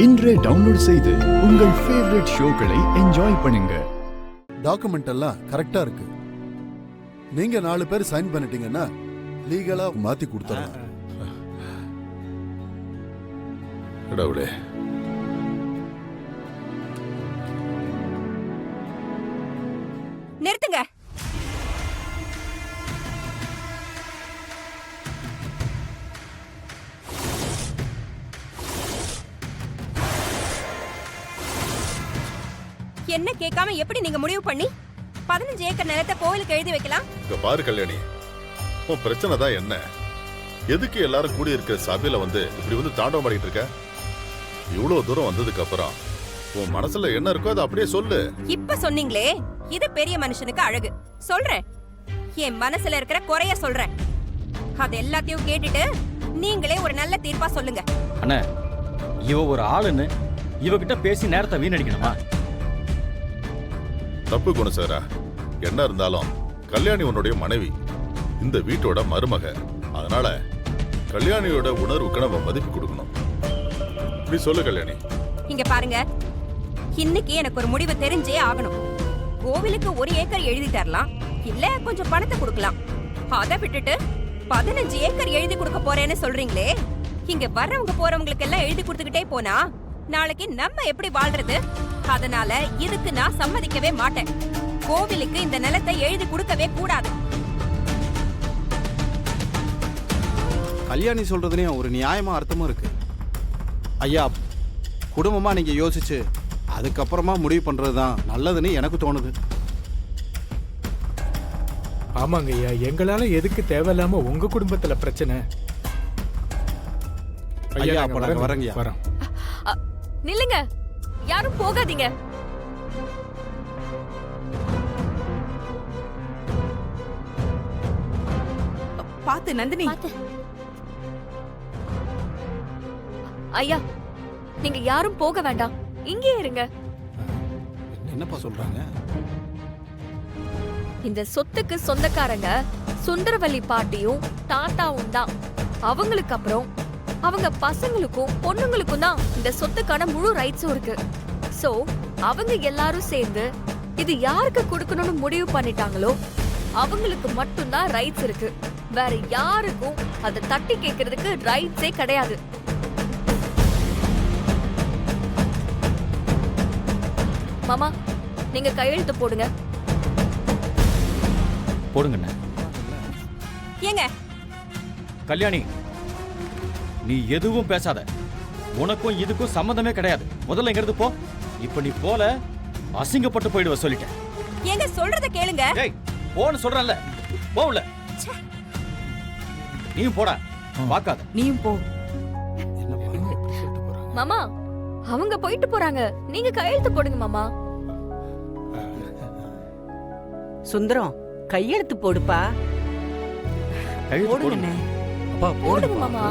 இன்றே டவுன்லோட் செய்து உங்கள் ஃபேவரட் ஷோக்களை என்ஜாய் பண்ணுங்க. டாக்குமெண்ட் எல்லாம் கரெக்டா இருக்கு. நீங்க 4 பேர் சைன் பண்ணிட்டீங்கன்னா லீகலா மாத்தி கொடுத்துறலாம். கடவுளே, நிறுத்துங்க. என்ன கேட்காம எப்படி நீங்க முடிவு பண்ணி 15 ஏக்கர் நிலத்தை கோயிலுக்கு எழுதி வைக்கலாம்? இங்க பாரு கல்யாணி, உன் பிரச்சனை தான் என்ன? எதுக்கு எல்லாரும் கூடி இருக்கிற சபையில இப்படி தாண்டவம் பண்ணிட்டு இருக்க? இவ்வளவு தூரம் வந்ததுக்கு அப்புறம் உன் மனசுல என்ன இருக்கோ அதை அப்படியே சொல்லு. இப்ப சொன்னீங்களே, இது பெரிய மனுஷனுக்கு அழகு. சொல்றேன், என் மனசுல இருக்கிற குறைய சொல்றேன். அது எல்லாத்தையும் கேட்டுட்டு நீங்களே ஒரு நல்ல தீர்ப்பா சொல்லுங்க. அண்ணா, இவ ஒரு ஆளுன்னு இவகிட்ட பேசி நேரத்தை வீணடிக்கணுமா? தப்பு குணசேகரா, என்ன இருந்தாலும் கல்யாணி உன்னுடைய மனைவி, இந்த வீட்டோட மருமக. அதனால கல்யாணியோட உணர்வுக்கு நம்ம மதிப்பு கொடுக்கணும். இப்படி சொல்லு கல்யாணி. இங்க பாருங்க, இன்னைக்கு எனக்கு ஒரு முடிவு தெரிஞ்சே ஆகணும். கோவிலுக்கு 1 ஏக்கர் எழுதி தரலாம், இல்ல கொஞ்சம் பணத்தை கொடுக்கலாம். அதை விட்டுட்டு 15 ஏக்கர் எழுதி கொடுக்க போறேன்னு சொல்றீங்களே. இங்க வர்றவங்க போறவங்களுக்கு எல்லாம் எழுதி கொடுத்துக்கிட்டே போனா நாளைக்கு நம்ம எப்படி வாழ்றது? அதனால இதுக்கு நான் சம்மதிக்கவே மாட்டேன். கோவிலுக்கு இந்த நிலத்தை எழுதி கொடுக்கவே கூடாது. கல்யாணி சொல்றதுலயும் ஒரு நியாயமா அர்த்தமும் இருக்கு. ஐயா, குடும்பமா நீங்க யோசிச்சு அதுக்கப்புறமா முடிவு பண்றதுதான் நல்லதுன்னு எனக்கு தோணுது. ஆமாங்க ஐயா, எங்களால எதுக்கு தேவையில்லாம உங்க குடும்பத்துல பிரச்சனை? ஐயா, அப்ப நாங்க வரங்க. வரோம். நில்லுங்க, யாரும் போகாதீங்க. பாத்து நந்தினி. ஐயா, நீங்க யாரும் போக வேண்டாம், இங்கே இருங்க. என்னப்பா சொல்றாங்க? இந்த சொத்துக்கு சொந்தக்காரங்க சுந்தரவல்லி பாட்டியும் தாத்தாவும் தான். அவங்களுக்கு அப்புறம் அவங்க பசங்களுக்கும் பொண்ணுங்களுக்கும் தான் இந்த சொத்துக்கான முழு ரைட்ஸும் இருக்கு. சோ அவங்க எல்லாரும் சேர்ந்து இது யாருக்கு கொடுக்கணும்னு முடிவு பண்ணிட்டாங்களோ அவங்களுக்கு மட்டும்தான் ரைட்ஸ் இருக்கு. வேற யாருக்கும் அதை தட்டி கேட்கறதுக்கு ரைட்ஸே கிடையாது. மாமா, நீங்க கையெழுத்து போடுங்க. போடுங்கண்ணே. ஏங்க கல்யாணி, நீ எதுவும் பேசாத. உனக்கும் இதுக்கும் சம்மந்தமே கிடையாது. முதல்ல இங்க இருந்து போ. இப்ப நீ போல அசிங்கப்பட்டு போயிடுவ சொல்லிட்டேன். ஏங்க சொல்றத கேளுங்க. டேய், போன்னு சொல்றேன்ல, போவுல. நீயும் போடா, பாக்காத. நீயும் போ. மாமா, அவங்க போயிட்டு போறாங்க, நீங்க கையெழுத்து போடுங்க மாமா. சுந்தரம், கையெழுத்து போடுப்பா. கையெழுத்து போடுங்க. போடுங்க மாமா.